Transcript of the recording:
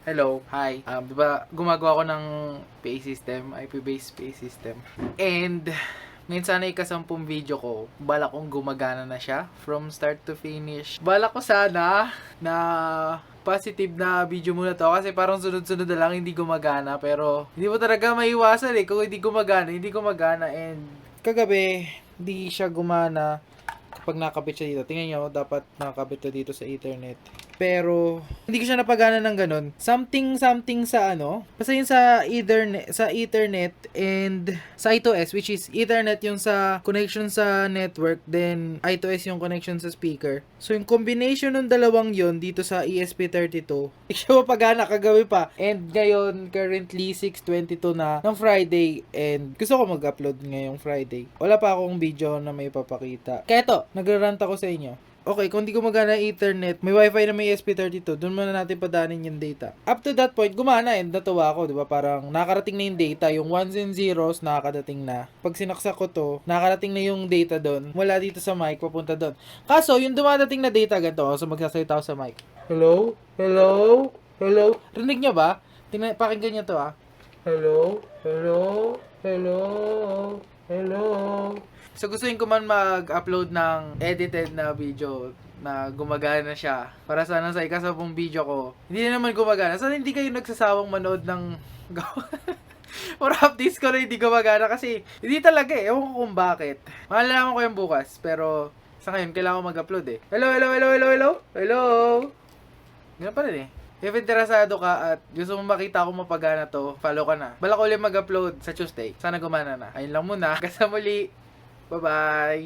Hello, hi. Di ba gumagawa ko ng PA system, IP-based PA system. And ngayon sana ikasampung video ko, balak kong gumagana na siya from start to finish. Balak ko sana na positive na video muna to kasi parang sunod-sunod na lang hindi gumagana, pero hindi mo talaga maiwasan kung hindi gumagana. And kagabi hindi siya gumana kapag nakabit siya dito. Tingnan nyo, dapat nakabit siya dito sa Ethernet. Pero hindi ko siya napagana ng ganun. Something sa basta yun sa Ethernet and sa I2S, which is Ethernet yung sa connection sa network, then I2S yung connection sa speaker. So yung combination ng dalawang yun dito sa ESP32, hindi siya mapagana kagabi pa. And ngayon, currently 6:22 na ng Friday, and gusto ko mag-upload ngayong Friday. Wala pa akong video na may papakita. Kaya to, nagrarant ako sa inyo. Okay, kung di gumagana yung Ethernet, may wifi na may ESP32, doon muna natin padanin yung data. Up to that point, gumana, and natuwa ako, di ba? Parang nakarating na yung data, yung ones and zeros, nakakadating na. Pag sinaksak ko to, nakarating na yung data doon, mula dito sa mic, papunta doon. Kaso, yung dumadating na data, ganito, so magsasalita ako sa mic. Hello? Hello? Hello? Rinig nyo ba? Pakinggan nyo to, Hello? Hello? Hello? Hello? So gustuin ko man mag-upload ng edited na video na gumagana siya. Para sana sa ikasampung video ko, hindi na naman gumagana. Sana hindi kayo nagsasawang manood ng or updates ko na hindi gumagana kasi hindi talaga Ewan ko kung bakit. Malalaman ko yung bukas. Pero sa ngayon, kailangan ko mag-upload Hello, hello, hello, hello, hello? Hello? Ganun pa rin If interesado ka at gusto mo makita kung mapagana to, follow ka na. Balak ko ulit mag-upload sa Tuesday. Sana gumana na. Ayun lang muna. Kasi muli. Bye-bye!